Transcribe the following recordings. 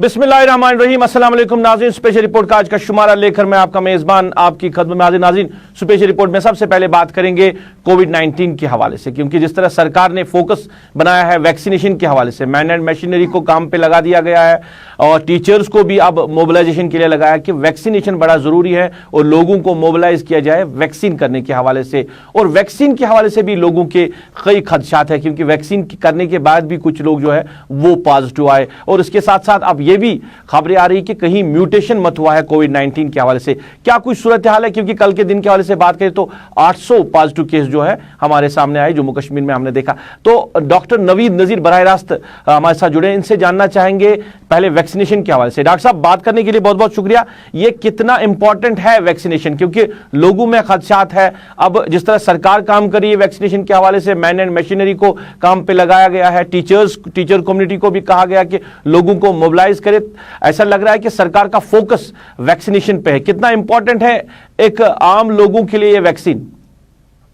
बिस्मिल्लाहिर्रहमानिर्रहीम। अस्सलाम वालेकुम नाज़रीन, स्पेशल रिपोर्ट का आज का शुमारा लेकर मैं आपका मेज़बान आपकी खदमत में हाजिर। नाज़रीन, स्पेशल रिपोर्ट में सबसे पहले बात करेंगे कोविड-19 के हवाले से, क्योंकि जिस तरह सरकार ने फोकस बनाया है वैक्सीनेशन के हवाले से, मैन एंड मशीनरी को काम पे लगा दिया गया है और टीचर्स को भी अब मोबिलाइजेशन के लिए लगाया कि वैक्सीनेशन बड़ा ज़रूरी है और लोगों को मोबिलाइज किया जाए वैक्सीन करने के हवाले से। और वैक्सीन के हवाले से भी लोगों के कई खदशात है, क्योंकि वैक्सीन करने के बाद भी कुछ लोग जो है वो पॉजिटिव आए। और इसके साथ साथ अब ये भी खबरें आ रही कि कहीं म्यूटेशन मत हुआ है कोविड-19 के हवाले से। क्या कुछ सूरत हाल है, क्योंकि कल के दिन के हवाले से बात करें तो 800 पॉजिटिव केस जो है हमारे सामने आए जम्मू कश्मीर में, हमने देखा। तो डॉक्टर नवीद नजीर बराह रास्त हमारे साथ जुड़े, इनसे जानना चाहेंगे पहले वैक्सीनेशन के हवाले से। डॉक्टर साहब, बात करने के लिए बहुत बहुत शुक्रिया। ये कितना इंपॉर्टेंट है वैक्सीनेशन, क्योंकि लोगों में खदशात है। अब जिस तरह सरकार काम कर रही है वैक्सीनेशन के हवाले से, मैन एंड मशीनरी को काम पे लगाया गया है, टीचर कम्युनिटी को भी कहा गया कि लोगों को मोबिलाइज करे। ऐसा लग रहा है कि सरकार का फोकस वैक्सीनेशन पे है। कितना इंपॉर्टेंट है एक आम लोगों के लिए ये वैक्सीन?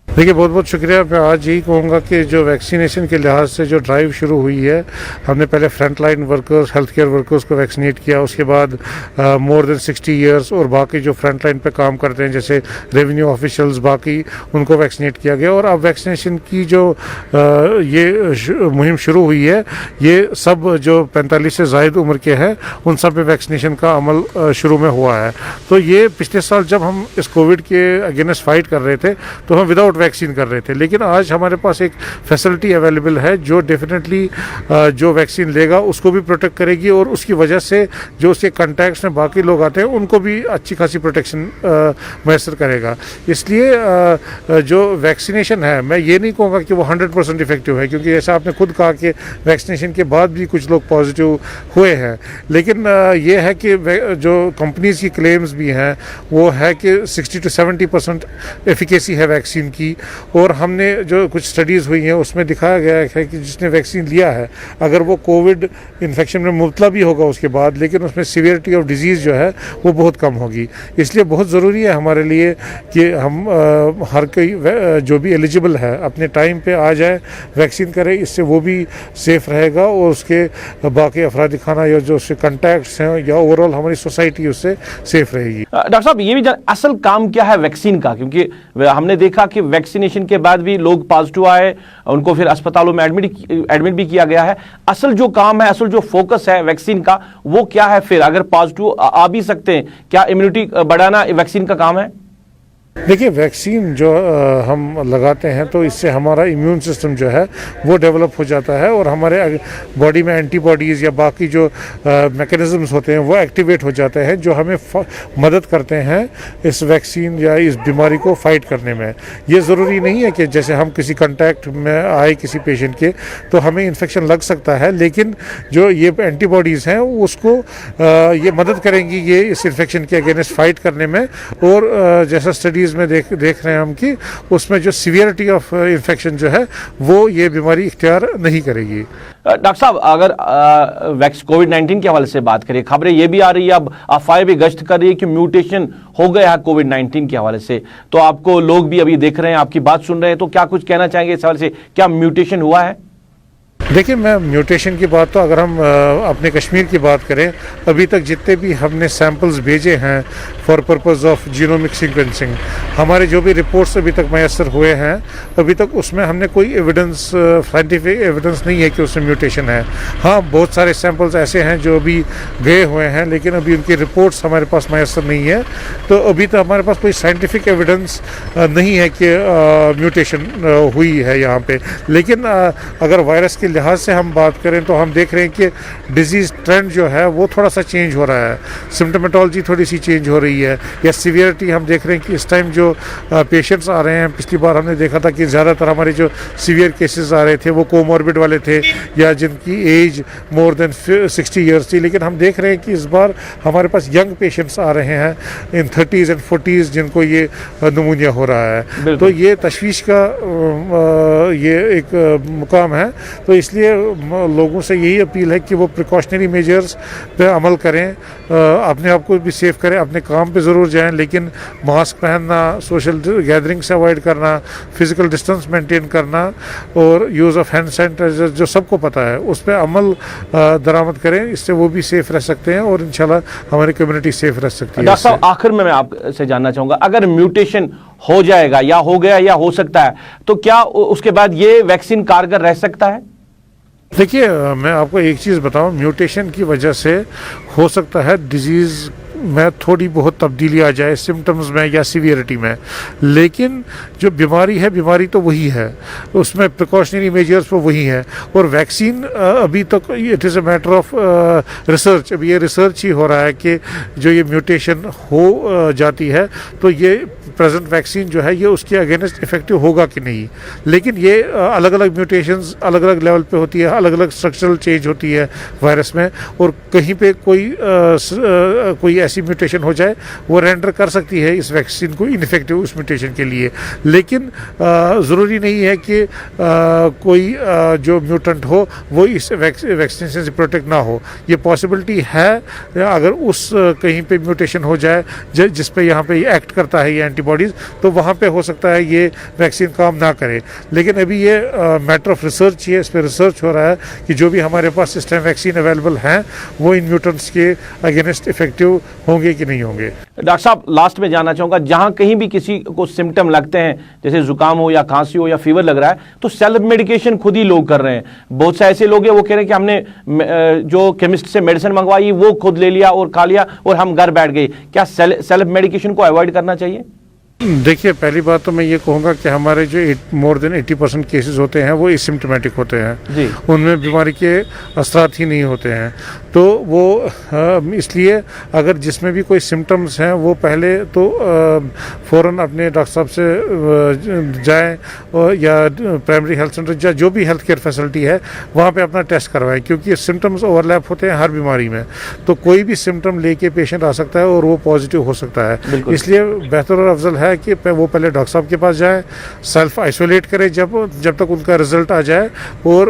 देखिए, बहुत बहुत शुक्रिया। मैं आज यही कहूँगा कि जो वैक्सीनेशन के लिहाज से जो ड्राइव शुरू हुई है, हमने पहले front line workers, health care workers को वैक्सीनेट किया, उसके बाद मोर देन 60 इयर्स और बाकी जो फ्रंट लाइन पे काम करते हैं जैसे रेवेन्यू ऑफिशियल्स, बाकी उनको वैक्सीनेट किया गया। और अब वैक्सीनेशन की जो ये मुहिम शुरू हुई है, ये सब जो 45 से ज़ायद उम्र के हैं उन सब पे वैक्सीनेशन का अमल शुरू में हुआ है। तो ये पिछले साल जब हम इस कोविड के अगेंस्ट फाइट कर रहे थे तो हम विदाउट वैक्सीन कर रहे थे, लेकिन आज हमारे पास एक फैसिलिटी अवेलेबल है जो डेफिनेटली जो वैक्सीन लेगा उसको भी प्रोटेक्ट करेगी और उसकी वजह से जो उसके कॉन्टैक्ट्स में बाकी लोग आते हैं उनको भी अच्छी खासी प्रोटेक्शन मैसर करेगा। इसलिए जो वैक्सीनेशन है, मैं ये नहीं कहूँगा कि वो 100% इफेक्टिव है, क्योंकि जैसा आपने खुद कहा कि वैक्सीनेशन के बाद भी कुछ लोग पॉजिटिव हुए हैं, लेकिन ये है कि जो कंपनीज की क्लेम्स भी हैं वो है कि 60 to 70% एफिकेसी है वैक्सीन की। और हमने जो कुछ स्टडीज़ हुई हैं उसमें दिखाया गया है कि जिसने वैक्सीन लिया है अगर वो कोविड इन्फेक्शन में मुब्तला भी होगा उसके बाद, लेकिन उसमें सीवियरिटी ऑफ डिजीज़ जो है वो बहुत कम होगी। इसलिए बहुत ज़रूरी है हमारे लिए कि हम हर कोई जो भी एलिजिबल है अपने टाइम पे आ जाए, वैक्सीन करे, इससे वो भी सेफ़ रहेगा और उसके बाकी अफराद खाना या जो उसके कॉन्टैक्ट्स हैं या ओवरऑल हमारी सोसाइटी उससे सेफ़ रहेगी। डॉक्टर साहब, ये भी असल काम क्या है वैक्सीन का, क्योंकि हमने देखा कि वैक्सीनेशन के बाद भी लोग पॉजिटिव आए, उनको फिर अस्पतालों में एडमिट भी किया गया है। असल जो काम है, असल जो फोकस है वैक्सीन का, वो क्या है? फिर अगर पॉजिटिव आ भी सकते हैं, क्या इम्यूनिटी बढ़ाना वैक्सीन का काम है? देखिए, वैक्सीन जो हम लगाते हैं तो इससे हमारा इम्यून सिस्टम जो है वो डेवलप हो जाता है और हमारे बॉडी में एंटीबॉडीज़ या बाकी जो मैकेनिज़म्स होते हैं वो एक्टिवेट हो जाते हैं, जो हमें मदद करते हैं इस वैक्सीन या इस बीमारी को फाइट करने में। ये ज़रूरी नहीं है कि जैसे हम किसी कॉन्टैक्ट में आए किसी पेशेंट के तो हमें इन्फेक्शन लग सकता है, लेकिन जो ये एंटीबॉडीज़ हैं उसको ये मदद करेंगी ये इस इन्फेक्शन के अगेंस्ट फाइट करने में। और जैसा स्टडीज़ में देख रहे हैं हम कि उसमें जो सीवियरिटी ऑफ इन्फेक्शन जो है वो ये बीमारी इख्तियार नहीं करेगी। डॉक्टर साहब, अगर कोविड-19 के हवाले से बात करें, खबरें ये भी आ रही है, अब अफवाहें भी गश्त कर रही है कि म्यूटेशन हो गया है कोविड-19 के हवाले से। तो आपको लोग भी अभी देख रहे हैं, आपकी बात सुन रहे हैं, तो क्या कुछ कहना चाहेंगे इस हवाले से? क्या म्यूटेशन हुआ है? देखिए, मैं म्यूटेशन की बात तो अगर हम अपने कश्मीर की बात करें, अभी तक जितने भी हमने सैम्पल्स भेजे हैं for purpose of genomic sequencing, हमारे जो भी रिपोर्ट्स अभी तक मैसर हुए हैं, अभी तक उसमें हमने कोई एविडेंस, साइंटिफिक एविडेंस नहीं है कि उसमें म्यूटेशन है। हाँ, बहुत सारे सैम्पल्स ऐसे हैं जो अभी गए हुए हैं, लेकिन अभी उनकी रिपोर्ट्स हमारे पास मैसर नहीं है, तो अभी तो हमारे पास कोई साइंटिफिक एविडेंस नहीं है कि म्यूटेशन हुई है यहाँ पे। लेकिन अगर वायरस के लिहाज से हम बात करें तो हम देख रहे हैं कि डिजीज़ ट्रेंड जो है वो थोड़ा सा चेंज हो रहा है, सिम्टोमेटोलॉजी थोड़ी सी चेंज हो रही है, या सीवियरिटी हम देख रहे हैं कि इस टाइम जो पेशेंट्स आ रहे हैं, पिछली बार हमने देखा था कि ज़्यादातर हमारे जो सीवियर केसेस आ रहे थे वो कोमॉर्बिड वाले थे या जिनकी एज मोर देन 60 ईयर्स थी, लेकिन हम देख रहे हैं कि इस बार हमारे पास यंग पेशेंट्स आ रहे हैं इन 30s एंड 40s जिनको ये नमूनिया हो रहा है। तो ये तशवीश का ये एक मुकाम है। तो اس لیے لوگوں سے یہی اپیل ہے کہ وہ پریکاشنری میجرز پہ عمل کریں, اپنے آپ کو بھی سیف کریں, اپنے کام پہ ضرور جائیں لیکن ماسک پہننا, سوشل گیدرنگ سے اوائڈ کرنا, فزیکل ڈسٹینس مینٹین کرنا اور یوز آف ہینڈ سینیٹائزر جو سب کو پتہ ہے اس پہ عمل درآمد کریں. اس سے وہ بھی سیف رہ سکتے ہیں اور انشاءاللہ ہماری کمیونٹی سیف رہ سکتی ہے. ڈاکٹر صاحب آخر میں آپ سے جاننا چاہوں گا, اگر میوٹیشن ہو جائے گا یا ہو گیا یا ہو سکتا ہے تو کیا اس کے بعد یہ ویکسین کارگر رہ سکتا ہے؟ دیکھیے میں آپ کو ایک چیز بتاؤں, میوٹیشن کی وجہ سے ہو سکتا ہے ڈیزیز میں تھوڑی بہت تبدیلی آ جائے سمٹمز میں یا سیویئرٹی میں, لیکن جو بیماری ہے بیماری تو وہی ہے, اس میں پریکاشنری میجرز پہ وہی ہے. اور ویکسین ابھی تک it is a matter of research, ابھی یہ ریسرچ ہی ہو رہا ہے کہ جو یہ میوٹیشن ہو جاتی ہے تو یہ پریزنٹ ویکسین جو ہے یہ اس کے اگینسٹ افیکٹو ہوگا کہ نہیں. لیکن یہ الگ الگ میوٹیشنز الگ الگ لیول پہ ہوتی ہے, الگ الگ اسٹرکچرل چینج ہوتی ہے وائرس میں, اور کہیں پہ کوئی ایسی میوٹیشن ہو جائے وہ رینڈر کر سکتی ہے اس ویکسین کو انفیکٹو اس میوٹیشن کے لیے. لیکن ضروری نہیں ہے کہ کوئی جو میوٹنٹ ہو وہ اس ویکسینیشن سے پروٹیکٹ نہ ہو. یہ پاسبلٹی ہے اگر اس کہیں پہ میوٹیشن ہو جائے جس پہ یہاں پہ ایکٹ کرتا ہے یہ اینٹی باڈیز, تو وہاں پہ ہو سکتا ہے یہ ویکسین کام نہ کرے. لیکن ابھی یہ میٹر آف ریسرچ ہی ہے, اس پہ ریسرچ ہو رہا ہے کہ جو بھی ہمارے پاس اس ٹائم ویکسین اویلیبل ہیں وہ ان میوٹنٹس کے اگینسٹ افیکٹو ہوں گے کہ نہیں ہوں گے. ڈاکٹر صاحب لاسٹ میں جاننا چاہوں گا, جہاں کہیں بھی کسی کو سمٹم لگتے ہیں جیسے زکام ہو یا کھانسی ہو یا فیور لگ رہا ہے تو سیلف میڈیکیشن خود ہی لوگ کر رہے ہیں. بہت سے ایسے لوگ ہیں وہ کہہ رہے ہیں کہ ہم نے جو کیمسٹ سے میڈیسن منگوائی وہ خود لے لیا اور کھا لیا اور ہم گھر بیٹھ گئے. کیا سیلف میڈیکیشن کو اوائڈ کرنا چاہیے؟ دیکھیے پہلی بات تو میں یہ کہوں گا کہ ہمارے جو مور دین 80% کیسز ہوتے ہیں وہ اسمپٹومیٹک ہوتے ہیں, ان میں بیماری کے اثرات ہی نہیں ہوتے ہیں. تو وہ اس لیے اگر جس میں بھی کوئی سمٹمز ہیں وہ پہلے تو فوراً اپنے ڈاکٹر صاحب سے جائیں یا پرائمری ہیلتھ سینٹر یا جو بھی ہیلتھ کیئر فیسلٹی ہے وہاں پہ اپنا ٹیسٹ کروائیں, کیونکہ سمٹمز اوور لیپ ہوتے ہیں ہر بیماری میں. تو کوئی بھی سمٹم لے کے پیشنٹ آ سکتا ہے اور وہ پازیٹیو ہو سکتا ہے. اس لیے بہتر اور افضل ہے کہ وہ پہلے ڈاکٹر صاحب کے پاس جائیں, سیلف آئسولیٹ کریں جب تک ان کا رزلٹ آ جائے, اور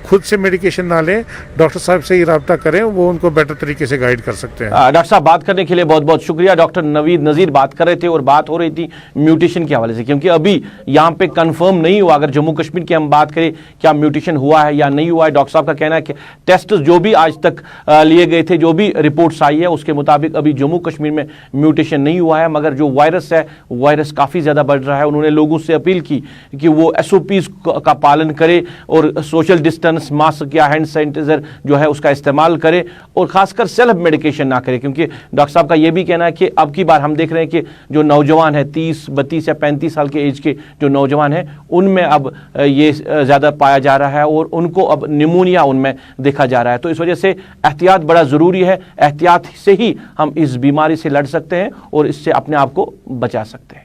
خود سے میڈیکیشن نہ لیں, ڈاکٹر صاحب سے ہی رابطہ کریں, وہ ان کو بیٹر طریقے سے گائیڈ کر سکتے ہیں. ڈاکٹر صاحب بات کرنے کے لیے بہت بہت شکریہ. ڈاکٹر نوید نذیر بات کر رہے تھے اور بات ہو رہی تھی میوٹیشن کے حوالے سے, کیونکہ ابھی یہاں پہ کنفرم نہیں ہوا. اگر جموں کشمیر کی ہم بات کریں کیا میوٹیشن ہوا ہے یا نہیں ہوا ہے, ڈاکٹر صاحب کا کہنا ہے کہ ٹیسٹ جو بھی آج تک لیے گئے تھے, جو بھی رپورٹس آئی ہے اس کے مطابق ابھی جموں کشمیر میں میوٹیشن نہیں ہوا ہے. مگر جو وائرس ہے وائرس کافی زیادہ بڑھ رہا ہے. انہوں نے لوگوں سے اپیل کی کہ وہ SOPs کا پالن کرے اور سوشل ڈسٹینس, ماسک یا ہینڈ سینیٹائزر جو ہے اس کا استعمال کرے, اور خاص کر سیلف میڈیکیشن نہ کرے. کیونکہ ڈاکٹر صاحب کا یہ بھی کہنا ہے کہ اب کی بار ہم دیکھ رہے ہیں کہ جو نوجوان ہیں 30, 32 یا 35 سال کے ایج کے جو نوجوان ہیں ان میں اب یہ زیادہ پایا جا رہا ہے اور ان کو اب نیمونیا ان میں دیکھا جا رہا ہے. تو اس وجہ سے احتیاط بڑا ضروری ہے. احتیاط سے ہی ہم اس بیماری سے لڑ سکتے ہیں اور اس سے اپنے آپ کو بچا سکتے ہیں.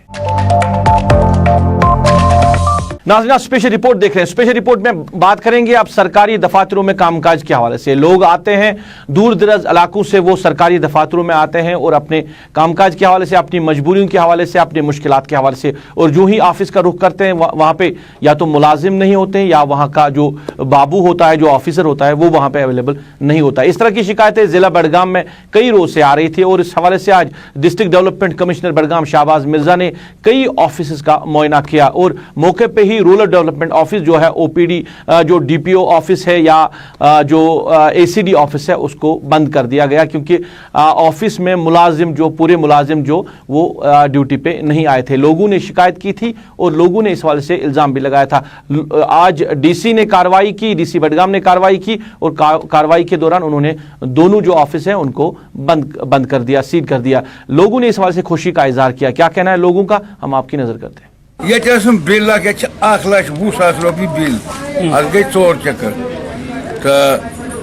ناظرین اسپیشل رپورٹ دیکھ رہے ہیں. اسپیشل رپورٹ میں بات کریں گے اب سرکاری دفاتروں میں کام کاج کے حوالے سے. لوگ آتے ہیں دور دراز علاقوں سے, وہ سرکاری دفاتروں میں آتے ہیں اور اپنے کام کاج کے حوالے سے, اپنی مجبوریوں کے حوالے سے, اپنے مشکلات کے حوالے سے, اور جو ہی آفس کا رخ کرتے ہیں وہاں پہ یا تو ملازم نہیں ہوتے ہیں یا وہاں کا جو بابو ہوتا ہے, جو آفیسر ہوتا ہے, وہ وہاں پہ اویلیبل نہیں ہوتا ہے. اس طرح کی شکایتیں ضلع بڑگام میں کئی روز سے آ رہی تھی اور اس حوالے سے آج district development commissioner Budgam Shahbaz Mirza نے کئی آفیسز کا معائنہ کیا اور موقع پہ ہی رورل ڈیولپمنٹ آفس جو ہے OPD جو DPO آفس ہے یا جو ACD آفس ہے اس کو بند کر دیا گیا, کیونکہ آفس میں ملازم جو پورے ملازم جو وہ ڈیوٹی پہ نہیں آئے تھے. لوگوں نے شکایت کی تھی اور لوگوں نے اس حوالے سے الزام بھی لگایا تھا. آج DC نے کارروائی کی, DC بڑگام نے کارروائی کی اور کارروائی کے دوران انہوں نے دونوں جو آفس ہیں ان کو بند کر دیا, سیل کر دیا. لوگوں نے اس حوالے سے خوشی کا اظہار کیا. کیا کہنا ہے لوگوں کا, ہم آپ کی نظر کرتے ہیں. یہ بل لگ یہ 1,20,000 روپیہ بل, ات گئی 4 چکر تو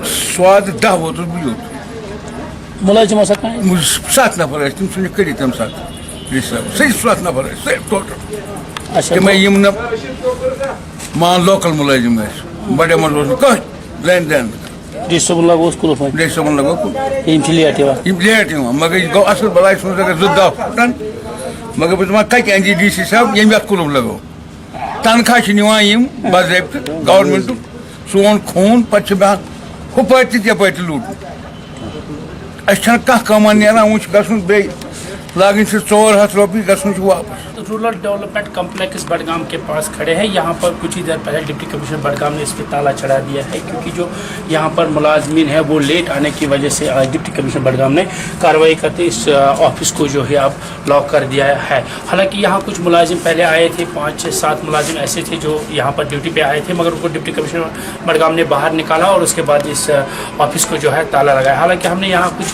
سواد 10 ووتس بہ یوت. ملازم 7 نفر تم ثھن کڑی تم سات صحیح 7 نفر ٹوٹل. تم مان لوکل ملازم بڑے مل کہیں لین دین. ڈی صبن لگو کلف ڈی صبن لگو لیٹ لیٹ مگر یہ گو اصل بلائی سوز اگر 2 دہ پھٹن مگر بہت دپان کتہ این DC صاحب یم یت کلف لگو. تنخواہ نوان باضابطہ گورمنٹ सोन खून पे हुपट यपट लूट कह कमान ना वो गन बे लागन 400 रुपये गन वापस। रूरल डेवलपमेंट कॉम्प्लेक्स बडगाम के पास खड़े हैं। यहाँ पर कुछ ही देर पहले डिप्टी कमिश्नर बडगाम ने इस पर ताला चढ़ा दिया है, क्योंकि जो यहाँ पर मुलाजमीन है वो लेट आने की वजह से आज डिप्टी कमिश्नर बडगाम ने कार्रवाई करते इस ऑफिस को जो है अब लॉक कर दिया है। हालांकि यहाँ कुछ मुलाजिम पहले आए थे, 5-6-7 मुलाजिम ऐसे थे जो यहाँ पर ड्यूटी पे आए थे, मगर उनको डिप्टी कमिश्नर बडगाम ने बाहर निकाला और उसके बाद इस ऑफिस को जो है ताला लगाया। हालांकि हमने यहाँ कुछ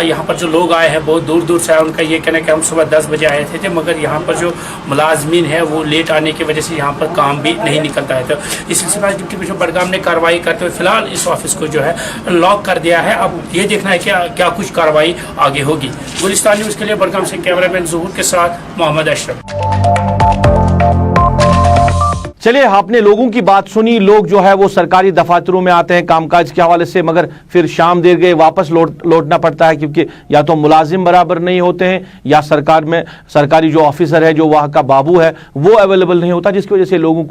यहाँ पर जो लोग आए हैं बहुत दूर दूर से आए, उनका ये कहना है कि हम सुबह 10 बजे आए थे, मगर यहाँ पर जो मुलाजमीन है वो लेट आने की वजह से यहाँ पर काम भी नहीं निकलता है। तो इस सिलसिले में डिप्टी कमिश्नर बडगाम ने कार्रवाई करते हुए फिलहाल इस ऑफिस को जो है लॉक कर दिया है। अब ये देखना है क्या कुछ कार्रवाई आगे होगी। गुलिस्तान न्यूज़ के लिए बडगाम से कैमरामैन ज़हूर के साथ मोहम्मद अशरफ। चलिए, आपने लोगों की बात सुनी। लोग जो है वो सरकारी दफातरों में आते हैं कामकाज के हवाले से, मगर फिर शाम देर गए वापस लौटना पड़ता है, क्योंकि या तो मुलाजिम बराबर नहीं होते हैं या सरकार में सरकारी जो ऑफिसर है, जो वहाँ का बाबू है, वो अवेलेबल नहीं होता, जिसकी वजह से लोगों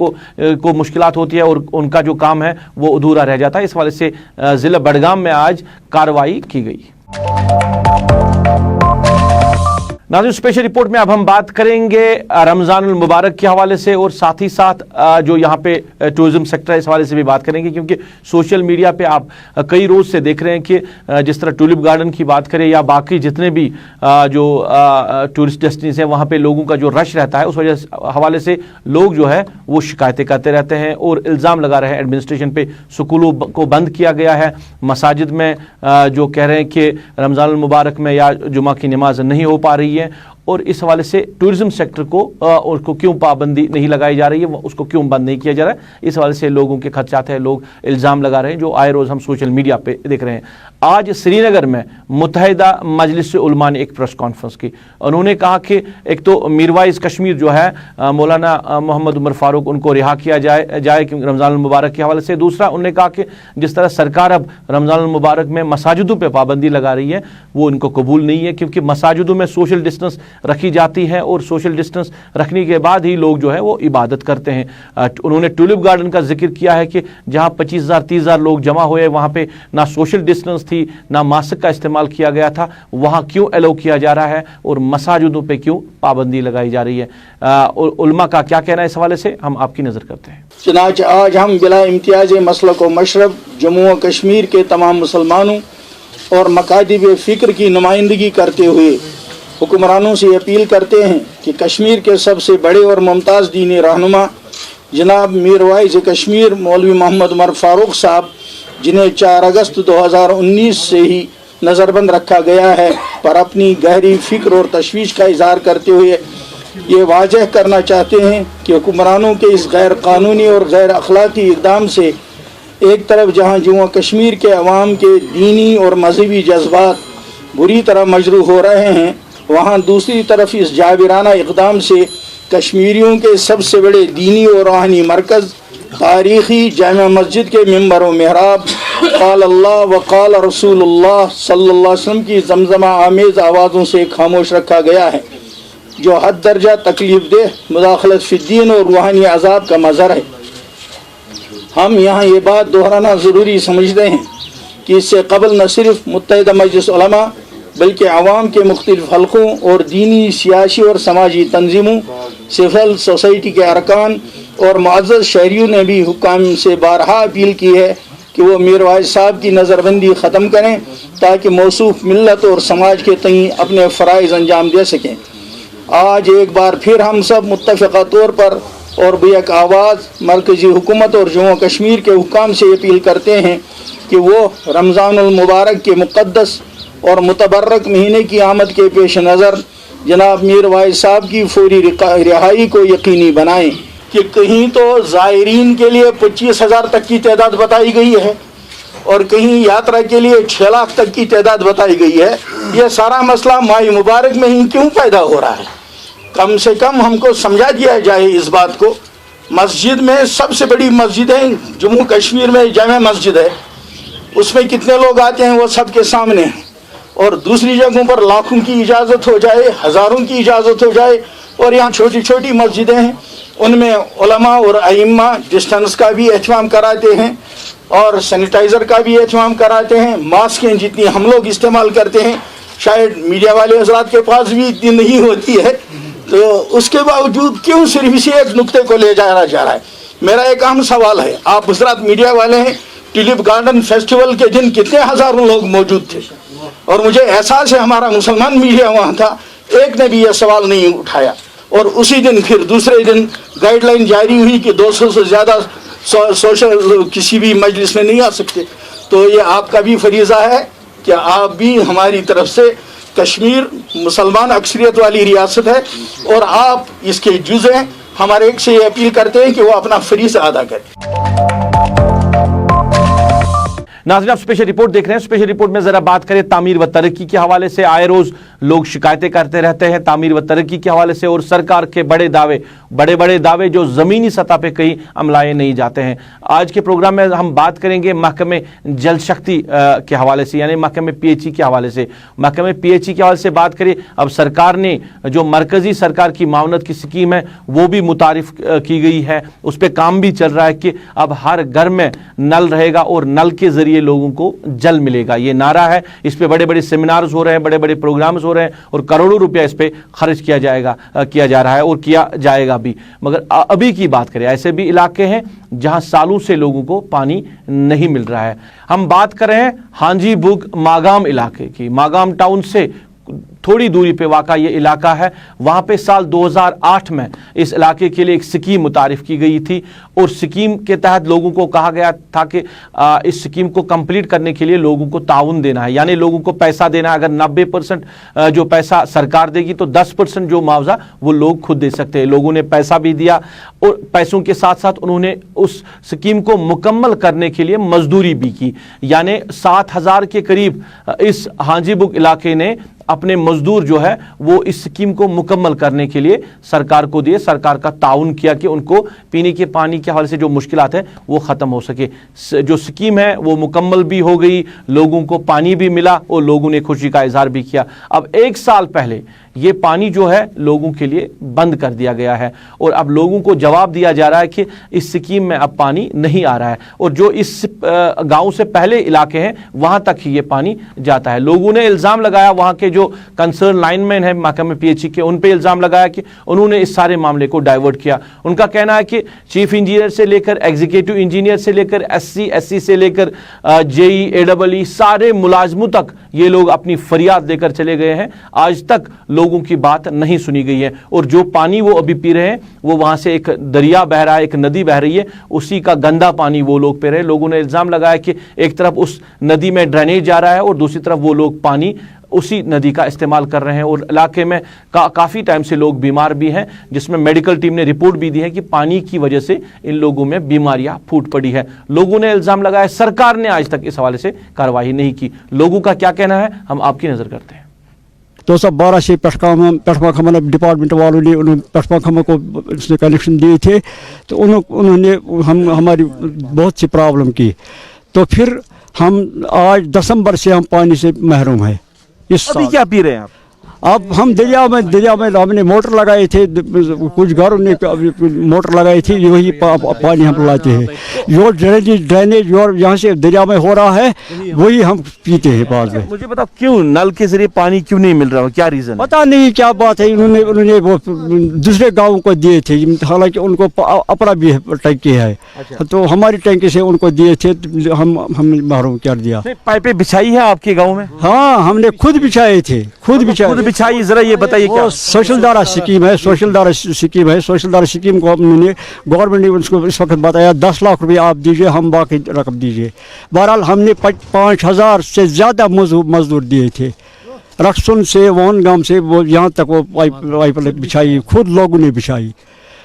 को मुश्किलात होती है और उनका जो काम है वो अधूरा रह जाता है। इस हवाले से जिला बडगाम में आज कार्रवाई की गई। नाज़रीन, स्पेशल रिपोर्ट में अब हम बात करेंगे रमज़ानुल मुबारक के हवाले से और साथ ही साथ जो यहाँ पे टूरिज्म सेक्टर है इस हवाले से भी बात करेंगे, क्योंकि सोशल मीडिया पे आप कई रोज़ से देख रहे हैं कि जिस तरह टूलिप गार्डन की बात करें या बाकी जितने भी जो टूरिस्ट डेस्टिनेशन है वहाँ पे लोगों का जो रश रहता है, उस वजह हवाले से लोग जो है वो शिकायतें करते रहते हैं और इल्ज़ाम लगा रहे हैं एडमिनिस्ट्रेशन पे। स्कूलों को बंद किया गया है, मसाजिद में जो कह रहे हैं कि रमज़ानुल मुबारक में या जुमा की नमाज नहीं हो पा रही है, और इस हवाले से टूरिज्म सेक्टर को उसको क्यों पाबंदी नहीं लगाई जा रही है, उसको क्यों बंद नहीं किया जा रहा है, इस हवाले से लोगों के खदशात हैं, लोग इल्ज़ाम लगा रहे हैं, जो आए रोज़ हम सोशल मीडिया पे देख रहे हैं। आज श्रीनगर में मुत्तहिदा मजलिस उलमा ने एक प्रेस कॉन्फ्रेंस की। उन्होंने कहा कि एक तो मीरवाइज़ कश्मीर जो है मौलाना मोहम्मद उमर फारूक, उनको रिहा किया जाए कि रमज़ान मुबारक के हवाले से। दूसरा, उन्होंने कहा कि जिस तरह सरकार अब रमज़ान मुबारक में मसाजिदों पर पाबंदी लगा रही है वो इनको कबूल नहीं है, क्योंकि मसाजिदों में सोशल डिस्टेंस रखी जाती है और सोशल डिस्टेंस रखने के बाद ही लोग जो है वो इबादत करते हैं। उन्होंने टूलिप गार्डन का जिक्र किया है कि जहां 25,000-30,000 लोग जमा हुए, वहां पे ना सोशल डिस्टेंस थी ना मास्क का इस्तेमाल किया गया था, वहां क्यों अलाउ किया जा रहा है और मसाजिदों पे क्यों पाबंदी लगाई जा रही है। उलमा का क्या कहना है इस हवाले से, हम आपकी नज़र करते हैं। चुनाच आज हम बिला इम्तियाज मसलक व मशरब जम्मू व कश्मीर के तमाम मुसलमानों और मकातिब फ़िक्र की नुमाइंदगी करते हुए हुक्मरानों से अपील करते हैं कि कश्मीर के सबसे बड़े और मुमताज़ दीनी रहनुमा जनाब मीरवाइज़ कश्मीर मौलवी मोहम्मद उमर फारूक साहब, जिन्हें 4 अगस्त 2019 से ही नज़रबंद रखा गया है, पर अपनी गहरी फ़िक्र और तशवीश का इजहार करते हुए ये वाजह करना चाहते हैं कि हुक्मरानों के इस गैर कानूनी और गैर अखलाकी इक़दाम से एक तरफ जहाँ जम्मू कश्मीर के अवाम के दीनी और मजहबी जज्बात बुरी तरह मजरूह हो रहे हैं, वहाँ दूसरी तरफ इस जाबिराना इक़दाम से कश्मीरियों के सबसे बड़े दीनी और रूहानी मरकज़ तारीख़ी जामा मस्जिद के मिंबर व मेहराब क़ाल अल्लाह व क़ाल रसूलुल्लाह सल्लल्लाहु अलैहि वसल्लम की जमजमा आमेज़ आवाज़ों से खामोश रखा गया है, जो हद दर्जा तकलीफ देह मुदाखलत फ़िद्दीन और रूहानी अज़ाब का मज़हर है। हम यहाँ ये बात दोहराना ज़रूरी समझते हैं कि इससे क़बल न सिर्फ मुत्तहिदा मजलिस उलमा बल्कि आवाम के मुख्तलिफ हलकों और दीनी, सियासी और समाजी तंजीमों, सिविल सोसाइटी के अरकान और मुअज़्ज़ज़ शहरियों ने भी हुक्काम से बारहा अपील की है कि वो मीरवाइज़ साहब की नज़रबंदी ख़त्म करें, ताकि मौसूफ मिल्लत और समाज के तईं अपने फ़राइज़ अंजाम दे सकें। आज एक बार फिर हम सब मुत्तफ़िक़ा तौर पर और बेक आवाज़ मरकज़ी हुकूमत और जम्मू कश्मीर के हुक्काम से अपील करते हैं कि वो रमज़ानुल मुबारक के मुक़द्दस और मुतबर्रक महीने की आमद के पेश नज़र जनाब मीरवाइज़ साहब की फौरी रिहाई को यकीनी बनाएं। कि कहीं तो ज़ायरीन के लिए 25,000 तक की तादाद बताई गई है और कहीं यात्रा के लिए 6 लाख तक की तादाद बताई गई है। ये सारा मसला माह मुबारक में ही क्यों पैदा हो रहा है? कम से कम हमको समझा दिया जाए इस बात को। मस्जिद में सबसे बड़ी मस्जिद है जम्मू कश्मीर में जामा मस्जिद है, उसमें कितने लोग आते हैं वो सबके सामने है, और दूसरी जगहों पर लाखों की इजाज़त हो जाए, हज़ारों की इजाज़त हो जाए, और यहाँ छोटी छोटी मस्जिदें हैं उनमें उलमा और अइम्मा डिस्टेंस का भी एहतमाम कराते हैं और सैनिटाइज़र का भी एहतमाम कराते हैं। मास्कें जितनी हम लोग इस्तेमाल करते हैं शायद मीडिया वाले हजरात के पास भी इतनी नहीं होती है, तो उसके बावजूद क्यों सिर्फ इसी एक नुक्ते को ले जाया जा रहा है। मेरा एक अहम सवाल है, आप हजरात मीडिया वाले हैं, ट्यूलिप गार्डन फेस्टिवल के दिन कितने हज़ारों लोग मौजूद थे और मुझे एहसास है हमारा मुसलमान मीडिया वहाँ था, एक ने भी यह सवाल नहीं उठाया। और उसी दिन फिर दूसरे दिन गाइडलाइन जारी हुई कि 200 से ज़्यादा सोशल किसी भी मजलिस में नहीं आ सकते। तो ये आपका भी फरीज़ा है कि आप भी हमारी तरफ से, कश्मीर मुसलमान अक्सरियत वाली रियासत है और आप इसके जुज़ हैं, हमारे एक से ये अपील करते हैं कि वो अपना फरीज़ा अदा करें। नाज़रीन, आप स्पेशल रिपोर्ट देख रहे हैं। स्पेशल रिपोर्ट में जरा बात करें तामीर व तरक्की के हवाले से। आए रोज लोग शिकायतें करते रहते हैं तामीर व तरक्की के हवाले से और सरकार के बड़े बड़े दावे जो जमीनी सतह पे कहीं अमलाए नहीं जाते हैं। आज के प्रोग्राम में हम बात करेंगे महकमे जल शक्ति के हवाले से, यानी महकमे PHE के हवाले से। महकमे PHE के हवाले से बात करें, अब सरकार ने जो मरकजी सरकार की मावनत की स्कीम है वो भी मुतारिफ की गई है, उस पर काम भी चल रहा है कि अब हर घर में नल रहेगा और नल के जरिए लोगों को जल मिलेगा। ये नारा है, इस पे बड़े बड़े सेमिनार्स हो रहे हैं, बड़े बड़े प्रोग्राम्स हो रहे हैं और करोड़ों रुपया इस पे खर्च किया जा रहा है और किया जाएगा भी। मगर अभी की बात करें, ऐसे भी इलाके हैं जहां सालों से लोगों को पानी नहीं मिल रहा है। हम बात कर रहे हैं हांजी बुग मागाम इलाके की। मागाम टाउन से थोड़ी दूरी पे वाक़ा ये इलाका है। वहाँ पे साल 2008 में इस इलाके के लिए एक स्कीम मुतारिफ की गई थी और स्कीम के तहत लोगों को कहा गया था कि इस स्कीम को कंप्लीट करने के लिए लोगों को ताउन देना है, यानी लोगों को पैसा देना है। अगर 90% जो पैसा सरकार देगी तो 10% जो मुआवजा वो लोग खुद दे सकते हैं। लोगों ने पैसा भी दिया और पैसों के साथ साथ उन्होंने उस स्कीम को मुकम्मल करने के लिए मजदूरी भी की, यानी 7,000 के करीब इस हांजी बुग इलाके ने अपने मजदूर जो है वो इस स्कीम को मुकम्मल करने के लिए सरकार को दिए, सरकार का ताउन किया कि उनको पीने के पानी के हवाले से जो मुश्किलात है वो ख़त्म हो सके। जो स्कीम है वो मुकम्मल भी हो गई, लोगों को पानी भी मिला और लोगों ने खुशी का इजहार भी किया। अब 1 साल पहले ये पानी जो है लोगों के लिए बंद कर दिया गया है और अब लोगों को जवाब दिया जा रहा है कि इस स्कीम में अब पानी नहीं आ रहा है और जो इस गांव से पहले इलाके हैं वहां तक ही ये पानी जाता है। लोगों ने इल्ज़ाम लगाया, वहां के जो कंसर्न लाइनमैन है महकमे PHE के, उन पे इल्ज़ाम लगाया कि उन्होंने इस सारे मामले को डाइवर्ट किया। उनका कहना है कि चीफ इंजीनियर से लेकर एग्जीक्यूटिव इंजीनियर से लेकर SC SC से लेकर JE AEE सारे मुलाजमों तक ये लोग अपनी फरियाद लेकर चले गए हैं, आज तक लोगों की बात नहीं सुनी गई है। और जो पानी वो अभी पी रहे हैं वो वहां से एक दरिया बह रहा है, एक नदी बह रही है, उसी का गंदा पानी वो लोग पी रहे हैं। लोगों ने इल्ज़ाम लगाया कि एक तरफ उस नदी में ड्रेनेज जा रहा है और दूसरी तरफ वो लोग पानी उसी नदी का इस्तेमाल कर रहे हैं और इलाके में काफ़ी टाइम से लोग बीमार भी हैं, जिसमें मेडिकल टीम ने रिपोर्ट भी दी है कि पानी की वजह से इन लोगों में बीमारियां फूट पड़ी है। लोगों ने इल्ज़ाम लगाया, सरकार ने आज तक इस हवाले से कार्रवाई नहीं की। लोगों का क्या कहना है हम आपकी नज़र करते हैं। 2012 से पेट्रोल डिपार्टमेंट वालों ने पेट्रोल को उसने कनेक्शन दिए थे, तो उन्होंने हमारी बहुत सी प्रॉब्लम की। तो फिर हम आज दिसंबर से हम पानी से महरूम हैं। अभी क्या पी रहे हैं आप? अब हम दरिया में हमने मोटर लगाए थे, कुछ घरों ने मोटर लगाई थी, वही पानी हम लाते हैं। जो ड्रेनेज यहाँ से दरिया में हो रहा है वही हम पीते हैं बाद में। मुझे बताओ क्यों नल के जरिए पानी क्यों नहीं मिल रहा, क्या रीजन? पता नहीं क्या बात है। उन्होंने वो दूसरे गाँव को दिए थे, हालांकि उनको अपना भी टंकी है। अच्छा। तो हमारी टंकी से उनको दिए थे, हम महरूम कर दिया। पाइपें बिछाई है आपके गाँव में? हाँ, हमने खुद बिछाए थे, खुद बिछाई। जरा ये बताइए क्या सोशल दारा स्कीम है? सोशल दारा स्कीम को हमने गवर्नमेंट ने उसको इस वक्त बताया 10 लाख रुपए आप दीजिए, हम बाकी रकम दीजिए। बहरहाल हमने 5000 से ज़्यादा मजदूर दिए थे, रक्सुन से वनगाम से वो यहाँ तक वो पाइप बिछाई, खुद लोगों ने बिछाई,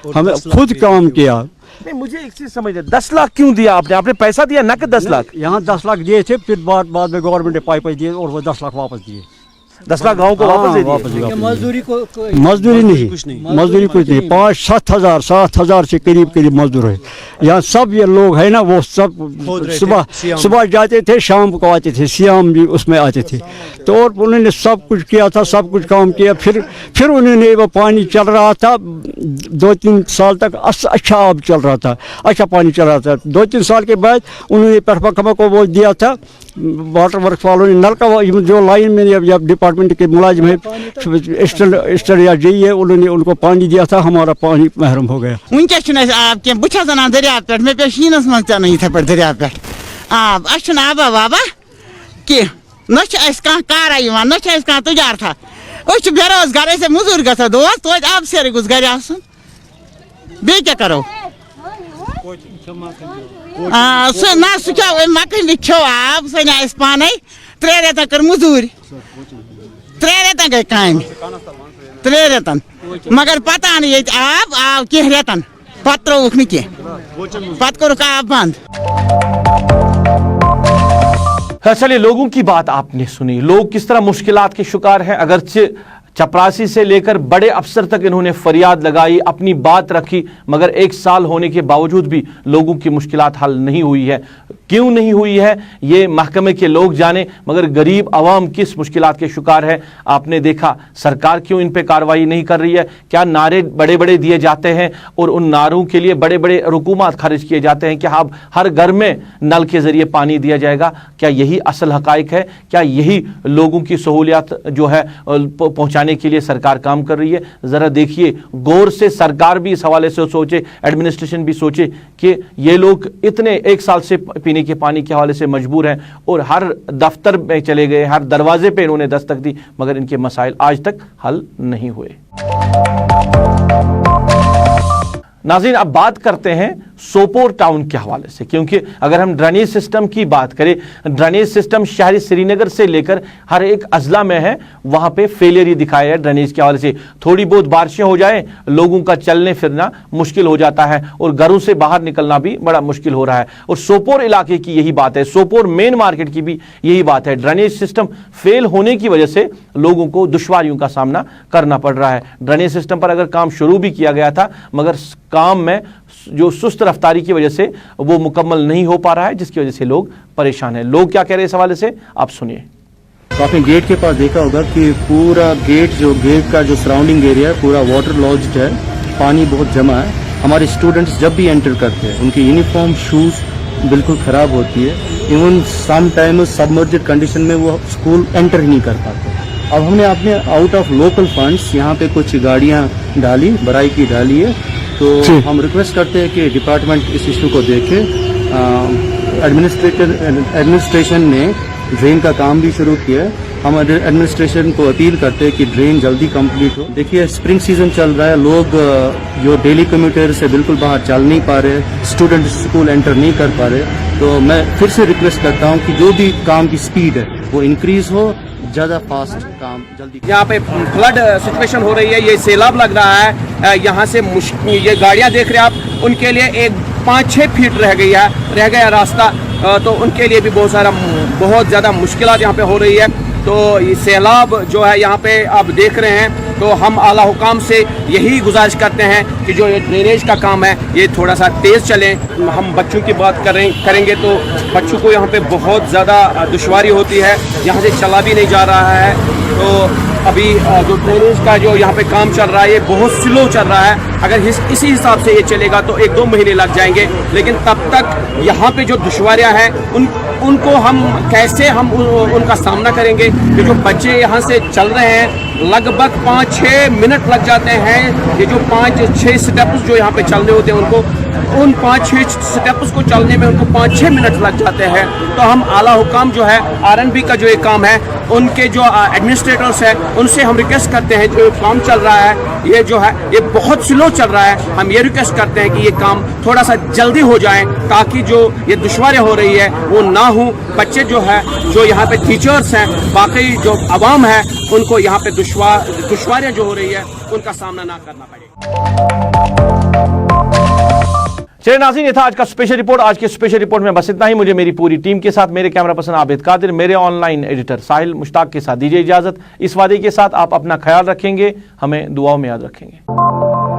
हमें खुद काम किया। नहीं, मुझे एक चीज समझ है, 10 लाख क्यों दिया आपने पैसा दिया ना कि 10 लाख? यहाँ 10 लाख दिए थे, फिर बाद में गवर्नमेंट ने पाइप दिए और वो 10 लाख वापस दिए। 10 लाख गाँव को वापस दे वापस दिए। मजदूरी नहीं, मजदूरी कुछ नहीं, 5-7 हजार से करीब करीब मजदूर है यहाँ। सब ये लोग है ना, वो सब सुबह जाते थे, शाम को आते थे, सियाम भी उसमें आते थे। तो और उन्होंने सब कुछ किया था, सब कुछ काम किया। फिर उन्होंने वो पानी चल रहा था 2-3 साल तक, अच्छा अब चल रहा था, अच्छा पानी चल रहा था। 2-3 साल के बाद उन्होंने पटपकमा को वो दिया था, वाटर वर्क वालों ने नल का जो लाइन में या डिपार्टमेंट के मुलाजिम है, स्टर या जी है, उन्होंने उनको पानी दिया था, हमारा पानी महरूम हो गया। वनकस आब क्या बुछा जना दरिया पे मे पे शीनस मन तना इथे पे दरिया पे आब अशन आबा बाबा कि न कह कार यहां न कह तुजार था बेरोजगार ऐसे मजूर गो दोस्त तो आब सेरे गुस गर आसन बे क्या करो ना सह क्या मकई लिखो आब सना पान 3 रेत कर मजूर 3 रेत गई काम 3 रेतन मगर पता नहीं आब आव कह रेतन पत त्रोक नी पत कोरुक आब बंद। चलिए, लोगों की बात आपने सुनी, लोग किस तरह मुश्किलात के शिकार हैं। अगरचे चपरासी से लेकर बड़े अफसर तक इन्होंने फरियाद लगाई, अपनी बात रखी, मगर 1 साल होने के बावजूद भी लोगों की मुश्किलात हल नहीं हुई है। क्यों नहीं हुई है ये महकमे के लोग जाने, मगर गरीब आवाम किस मुश्किलात के शिकार है। आपने देखा सरकार क्यों इन पे कार्रवाई नहीं कर रही है। क्या नारे बड़े बड़े दिए जाते हैं और उन नारों के लिए बड़े बड़े रुकूमात खर्च किए जाते हैं कि हाँ हर घर में नल के जरिए पानी दिया जाएगा। क्या यही असल हकाइक है? क्या यही लोगों की सहूलियत जो है पहुंचाने के लिए सरकार काम कर रही है? जरा देखिए गौर से, सरकार भी इस हवाले से सोचे, एडमिनिस्ट्रेशन भी सोचे कि ये लोग इतने 1 साल से पीने के पानी के हवाले से मजबूर हैं और हर दफ्तर में चले गए, हर दरवाजे पे इन्होंने दस्तक दी, मगर इनके मसाइल आज तक हल नहीं हुए। नाज़रीन, अब बात करते हैं सोपोर टाउन के हवाले से, क्योंकि अगर हम ड्रेनेज सिस्टम की बात करें, ड्रेनेज सिस्टम शहरी श्रीनगर से लेकर हर एक अजला में है, वहां पे फेलियर ही दिखाया है ड्रेनेज के हवाले से। थोड़ी बहुत बारिशें हो जाए, लोगों का चलने फिरना मुश्किल हो जाता है और घरों से बाहर निकलना भी बड़ा मुश्किल हो रहा है। और सोपोर इलाके की यही बात है, सोपोर मेन मार्केट की भी यही बात है। ड्रेनेज सिस्टम फेल होने की वजह से लोगों को दुश्वारियों का सामना करना पड़ रहा है। ड्रेनेज सिस्टम पर अगर काम शुरू भी किया गया था, मगर काम में जो सुस्त रफ्तारी की वजह से वो मुकम्मल नहीं हो पा रहा है, जिसकी वजह से लोग परेशान हैं। लोग क्या कह रहे हैं इस हवाले से, आप सुनिए। तो आपने गेट के पास देखा होगा कि पूरा गेट का जो सराउंडिंग एरिया है पूरा वाटर लॉज्ड है, पानी बहुत जमा है। हमारे स्टूडेंट्स जब भी एंटर करते हैं उनकी यूनिफॉर्म शूज बिल्कुल खराब होती है, even some time submerged condition में वो स्कूल एंटर ही नहीं कर पाते। अब हमने अपने आउट ऑफ लोकल फंड्स यहाँ पे कुछ गाड़ियाँ डाली, बराई की डाली है, तो हम रिक्वेस्ट करते हैं कि डिपार्टमेंट इस इशू को देखे। एडमिनिस्ट्रेशन ने ड्रेन का काम भी शुरू किया है। हम एडमिनिस्ट्रेशन को अपील करते हैं कि ड्रेन जल्दी कंप्लीट हो। देखिए स्प्रिंग सीजन चल रहा है, लोग जो डेली कम्यूटर से बिल्कुल बाहर चल नहीं पा रहे, स्टूडेंट स्कूल एंटर नहीं कर पा रहे, तो मैं फिर से रिक्वेस्ट करता हूँ कि जो भी काम की स्पीड है वो इंक्रीज हो, ज़्यादा फास्ट काम जल्दी। यहाँ पे फ्लड सिचुएशन हो रही है, ये सैलाब लग रहा है। यहाँ से ये गाड़ियाँ देख रहे हैं आप, उनके लिए एक 5-6 फीट रह गया रास्ता, तो उनके लिए भी बहुत ज़्यादा मुश्किलात यहाँ पे हो रही है। तो ये सैलाब जो है यहाँ पे आप देख रहे हैं, तो हम आला हुकाम से यही गुजारिश करते हैं कि जो ये ड्रेनेज का काम है ये थोड़ा सा तेज़ चले। हम बच्चों की बात करेंगे तो बच्चों को यहाँ पे बहुत ज़्यादा दुश्वारी होती है, यहाँ से चला भी नहीं जा रहा है। तो अभी जो ड्रेनेज का जो यहाँ पे काम चल रहा है ये बहुत स्लो चल रहा है। अगर इसी हिसाब से ये चलेगा तो 1-2 महीने लग जाएंगे, लेकिन तब तक यहाँ पे जो दुश्वारियाँ हैं उनको हम कैसे उनका सामना करेंगे। ये जो बच्चे यहाँ से चल रहे हैं लगभग 5-6 मिनट लग जाते हैं। ये जो 5-6 स्टेप्स जो यहाँ पे चलने होते हैं उनको, उन 5-6 स्टेप्स को चलने में उनको 5-6 मिनट लग जाते हैं। तो हम आला हुकाम जो है RNB का जो ये काम है, उनके जो एडमिनिस्ट्रेटर्स हैं उनसे हम रिक्वेस्ट करते हैं, जो काम चल रहा है ये जो है ये बहुत स्लो चल रहा है। हम ये रिक्वेस्ट करते हैं कि ये काम थोड़ा सा जल्दी हो जाए, ताकि जो ये दुश्वारियाँ हो रही है वो ना हो। बच्चे जो है, जो यहाँ पे टीचर्स हैं, बाकी जो आवाम है, उनको यहाँ पे दुश्वारियाँ जो हो रही है उनका सामना ना करना पड़े। चलिए नाज़रीन, ये था आज का स्पेशल रिपोर्ट। आज के स्पेशल रिपोर्ट में बस इतना ही। मुझे मेरी पूरी टीम के साथ, मेरे कैमरा पर्सन आबिद कादिर, मेरे ऑनलाइन एडिटर साहिल मुश्ताक के साथ दीजिए इजाजत, इस वादे के साथ आप अपना ख्याल रखेंगे, हमें दुआओं में याद रखेंगे।